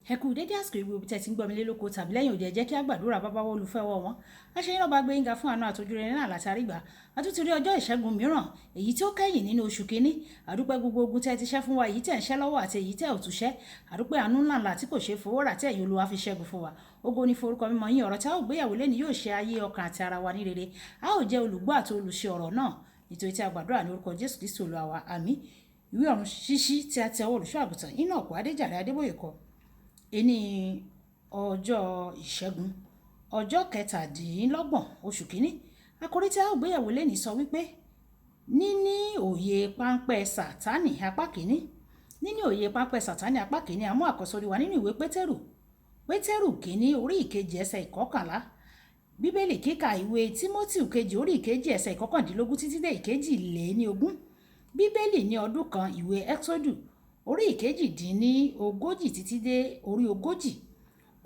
ẹ kú dédé àsìkò ìwé òbí tẹ̀sí ń gbọ́ mi lé lóko tàbí lẹ́yìn òde ẹ jẹ́ kí á gbàdúrà bàbá wọ́n olùfẹ́wọ́ wọn aṣẹ́yìn náà bá gbé yínga fún àánú àtòjúre náà látàrí gbà àtúntúrí ọjọ́ ìṣẹ́gun mìíràn èyí tí ó kẹ́yìn nínú oṣù kínní àdúpẹ́ gbogbo ogun tẹ́ ti ṣẹ́ fún wa èyí tẹ́ ń ṣẹ́ lọ́wọ́ àti èyí tẹ́ ò tún ṣẹ́ àdúpẹ́ àánú ńláńlá tí kò ṣe fowó rà tí ẹ̀yin Olúwa fi ṣẹ́gun fún wa ògo ni forúkọ mímọ́ yín ọ̀rọ̀ tí a ó gbéyàwó lẹ́ni yóò ṣe ayé ọkàn àti ara wa ní rere a ó jẹ́ olùgbọ́ àti olùṣe ọ̀rọ̀ náà nítorí tí a gbàdúrà ní orúkọ Jésù Kristi Olúwa wa àmín ìwé ọ̀run ṣíṣí tí a ti ọwọ́ olùṣọ́ àgùntàn Enoch Adéjàre Adébóyè kọ ẹni ọjọ́ ìṣẹ́gun ọjọ́ kẹtàdínlọ́gbọ̀n oṣù kínní àkòrí tí a ó gbéyàwó lẹ́ni sọ wípé níní òye páńpẹ́ sátánì apá kínní níní òye páńpẹ́ sátánì apá kínní àmú àkọ́sórí wa nínú ìwé pétérù kínní orí ìkejì ẹsẹ̀ ìkọkànlá bíbélì kíkà ìwé tímótì kejì orí ìkejì ẹsẹ̀ ìkọkàndínlógún títí dé ìkejìléníogún bíbélì ní ọdún kan ìwé ẹ́xódù orí ìkejì-dín-ní-ogójì títí dé orí ogójì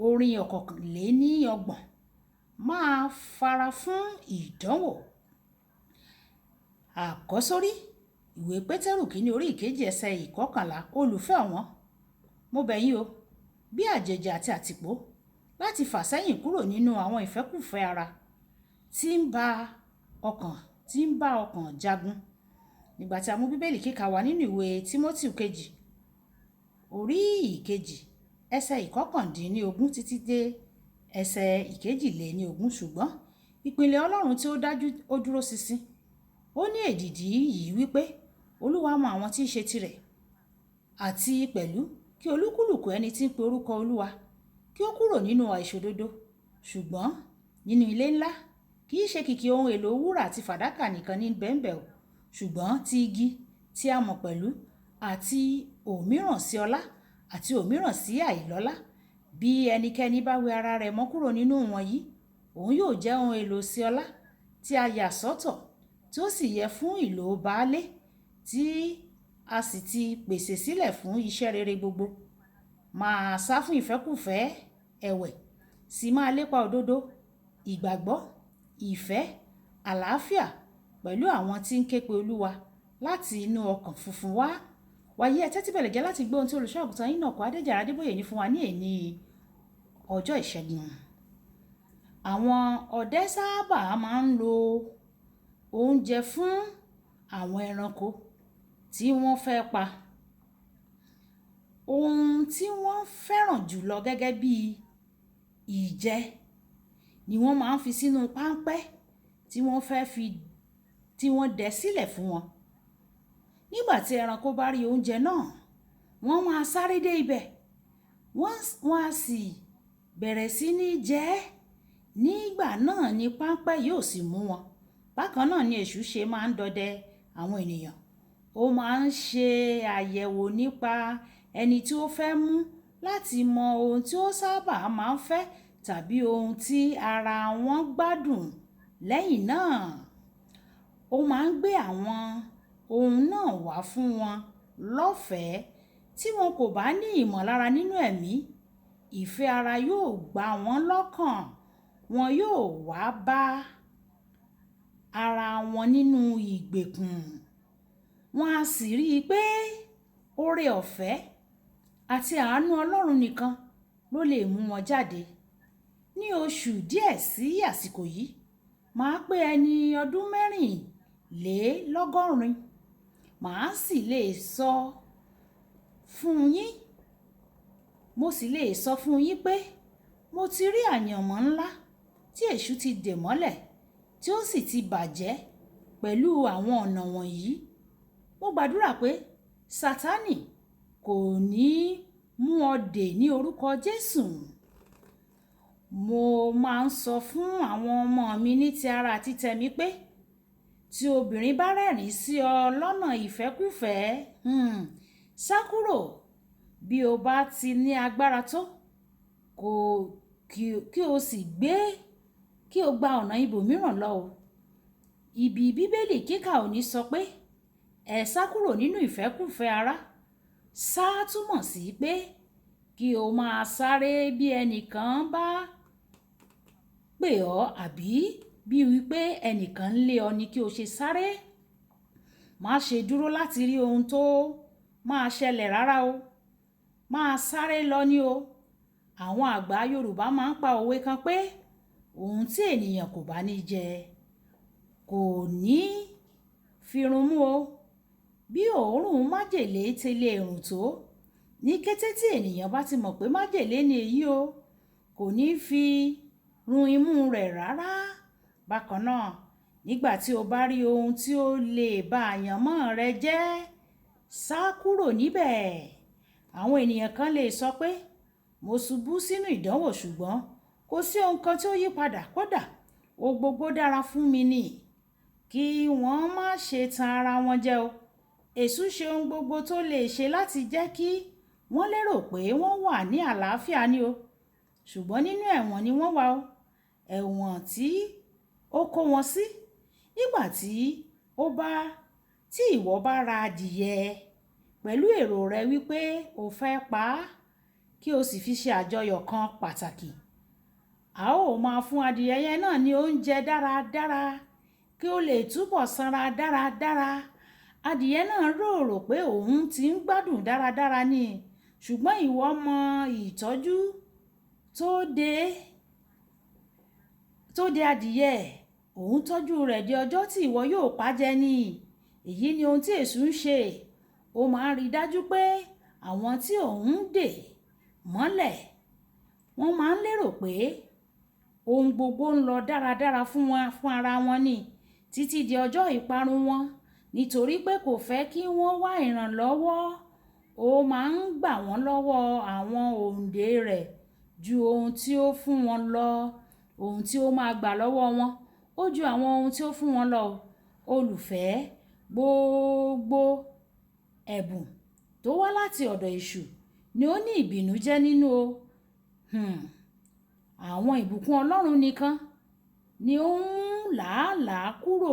orin ọ̀kọ̀kànléníọgbọ̀n máa fara fún ìdánwò àkọ́sórí ìwé pétérù kínní orí ìkejì ẹsẹ̀ ìkọkànlá olùfẹ́ wọn mo bẹ̀ yín o bí àjèjì àti àtìpó láti fà sẹ́yìn kúrò nínú àwọn ìfẹ́kùfẹ́ ara tí ń bá ọkàn jagun nígbà tí a mú bíbélì kíkà wá nínú ìwé tímótì kejì orí ìkejì ẹsẹ̀ ìkọkàndínlógún títí dé ẹsẹ̀ ìkejìléníogún ṣùgbọ́n ìpìlẹ̀ Ọlọ́run tí ó dájú ó dúró ṣinṣin ó ní èdìdì yìí wípé Olúwa mọ àwọn tí ń ṣe tirẹ̀ àti pẹ̀lú kí olúkúlùkù ẹni tí ń pe orúkọ Olúwa kí ó kúrò nínú àìṣòdodo ṣùgbọ́n nínú ilé ńlá kì í ṣe kìkì ohun èlò wúrà àti fàdákà nìkan ní bẹ́ńbẹ́ o ṣùgbọ́n ti igi tí a mọ̀ pẹ̀lú àti òmíràn sí ọlá àti òmíràn sí àìlọ́lá bí ẹnikẹ́ni bá wẹ ara rẹ̀ mọ́ kúrò nínú wọ̀nyí òun yóò jẹ́ ohun èlò sí ọlá tí a yà sọ́tọ̀ tí ó sì yẹ fún ìlò baálé tí a sì ti pèsè sílẹ̀ fún iṣẹ́ rere gbogbo máa sá fún ìfẹ́kùfẹ́ ẹ̀wẹ̀ sì máa lépa òdodo ìgbàgbọ́ ìfẹ́ àlàáfíà pẹ̀lú àwọn tí ń ké pe Olúwa láti inú ọkàn funfun wá wàyí ẹ tẹ́tí bẹ̀rẹ̀ jẹ́ láti gbọ́ ohun tí olùṣọ́ àgùntàn Enoch Adéjàre Adébóyè ní fún wa ní èní ọjọ́ ìṣẹ́gun. Àwọn ọdẹ sábà máa ń lo oúnjẹ fún àwọn ẹranko tí wọ́n fẹ́ pa. Ohun tí wọ́n fẹ́ràn jùlọ gẹ́gẹ́ bí ìjẹ ni wọ́n máa ń fi sínú páńpẹ́ tí wọ́n dẹ sílẹ̀ fún wọn. Nígbà tí ẹranko bá rí oúnjẹ náà wọ́n máa sáré dé ibẹ̀ wọ́n á sì bẹ̀rẹ̀ sí ní jẹ ẹ́. Nígbà náà ni páńpẹ́ yóò sì mú wọn. Bákan náà ni èṣù ṣe máa ń dọdẹ àwọn ènìyàn. Ó máa ń ṣe àyẹ̀wò nípa ẹni tí ó fẹ́ mú láti mọ ohun tí ó sábà máa ń fẹ́ tàbí ohun tí ara wọn gbádùn. Lẹ́yìn náà ó máa ń gbé àwọn ohun náà wá fún wọn lọ́fẹ̀ẹ́. Tí wọn kò bá ní ìmọ̀lára nínú ẹ̀mí ìfẹ́ ara yóò gbá wọn lọ́kàn wọn yóò wá bá ara wọn nínú ìgbèkùn wọn á sì rí i pé oore ọ̀fẹ́ àti àánú Ọlọ́run nìkan ló lè mú wọn jáde. Ní oṣù díẹ̀ sí àsìkò yìí màá pé ẹni ọdún mẹ́rìnlélọ́gọ́rin màá sì lè sọ fún yín pé mo ti rí àyànmọ́ ńlá tí èṣù ti dè mọ́lẹ̀ tí ó sì ti bàjẹ́ pẹ̀lú àwọn ọ̀nà wọ̀nyí. Mo gbàdúrà pé Sátánì kò ní mú ọ dè ní orúkọ Jésù. Mo máa ń sọ fún àwọn ọmọ mi ní ti ara àti tẹ̀mí pé tí obìnrin bá rẹ́rìn sí ọ lọ́nà ìfẹ́kùfẹ́ sá kúrò. Bí o bá ti ní agbára tó kí o gba ọ̀nà ibòmíràn lọ o. Ibi bíbélì kíkà ò ní sọ pé ẹ sá kúrò nínú ìfẹ́kùfẹ́ ara. Sá túmọ̀ sí pé kí o máa sáré bí ẹnìkan bá pè ọ́ àbí bí wípé ẹnìkan ń lé ọ ni kí o ṣe sáré. Má ṣe dúró láti rí ohun tó máa ṣẹlẹ̀ rárá o. Máa sáré lọ ní o. Àwọn àgbà Yorùbá máa ń pa òwe kan pé ohun tí ènìyàn kò bá ní jẹ kò ní firun mú o. Bí òórùn májèlé ti lè rùn tó, ní kété tí ènìyàn bá ti mọ̀ pé májèlé ni èyí o, kò ní fi run imú rẹ̀ rárá. Bákan náà, nígbà tí o bá rí ohun tí ó lè ba àyànmọ́ rẹ jẹ́, sá kúrò níbẹ̀. Àwọn ènìyàn kan lè sọ pé, mo ṣubú sínú ìdánwò ṣùgbọ́n kò sí ohun kan tí ó yí padà kódà ohun gbogbo dára fún mi ni. Kí wọ́n má ṣe tan ara wọn jẹ o. Èṣù ṣe ohun gbogbo tó lè ṣe láti jẹ́ kí wọ́n lérò pé wọ́n wà ní àlàáfíà ni o. Ṣùgbọ́n nínú ẹ̀wọ̀n ni wọ́n wà o. Ẹ̀wọ̀n tí ó kó wọn sí. Nígbà tí ìwọ bá ra adìyẹ pẹ̀lú èrò rẹ wípé o fẹ́ pa á, kí o sì fi ṣe àjọyọ̀ kan pàtàkì, a ó máa fún adìyẹ yẹn náà ní oúnjẹ dáradára kí ó lè túbọ̀ sanra dáradára. Adìyẹ náà rò pé òun ti ń gbádùn dáradára ni, ṣùgbọ́n ìwọ mọ ìtọ́jú tó de adìyẹ, òun tọ́jú rẹ̀ di ọjọ́ tí ìwọ yóò pa jẹ ni. Èyí ni ohun tí èṣù ń ṣe. Ó máa ń rí dájú pé àwọn tí òun dè mọ́lẹ̀, wọ́n máa ń lérò pé ohun gbogbo ń lọ dáradára fún ara wọn ni títí di ọjọ́ ìparun wọn. Nítorí pé kò fẹ́ kí wọ́n wá ìrànlọ́wọ́, ó máa ń gbà wọ́n lọ́wọ́ àwọn òǹdè rẹ̀ ju ohun tí ó fún wọn lọ. Ohun tí ó máa gbà lọ́wọ́ wọn ó ju àwọn ohun tí ó fún wọn lọ. Olùfẹ́, gbogbo ẹ̀bùn tó wá láti ọ̀dọ̀ èṣù ni ó ní ìbìnújẹ́ nínú o. Àwọn ìbùkún Ọlọ́run nìkan ni ó ń làálàá kúrò.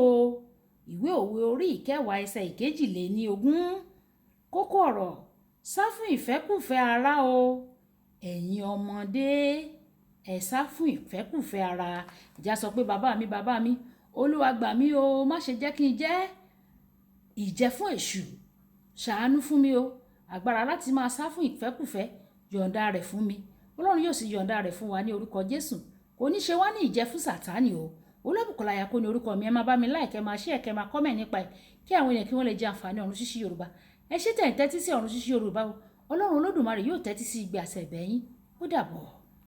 Ìwé Òwe orí 10 ẹsẹ̀ 22. Kókó ọ̀rọ̀: sá fún ìfẹ́kùfẹ́ ara o. Ẹ̀yin ọmọdé, ẹ sá fún ìfẹ́kùfẹ́ ara. Ìjà sọ pé bàbá mi, Olúwa gbà mí o, má ṣe jẹ́ kí n jẹ́ ìjẹ fún èṣù. Ṣàánú fún mi o. Agbára láti máa sá fún ìfẹ́kùfẹ́, yọ̀ǹda rẹ̀ fún mi. Ọlọ́run yóò sì yọ̀ǹda rẹ̀ fún wa ní orúkọ Jésù. Kò ní ṣe wá ní ìjẹ fún Sátánì o. Olúbùkọ́lá Ayako ní orúkọ mi. Ẹ máa bá mi like, ẹ máa share, ẹ máa comment nípa ẹ̀ kí àwọn ènìyàn kí wọ́n lè jẹ àǹfààní Ọ̀run Ṣíṣí Yorùbá. Ẹ ṣé tẹ́ ń tẹ́tí sí Ọ̀run Ṣíṣí Yorùbá o. Ọlọ́run Olódùmarè yóò tẹ́tí sí igbe àṣẹ ẹ̀bẹ̀ yín. Ó dàbọ̀.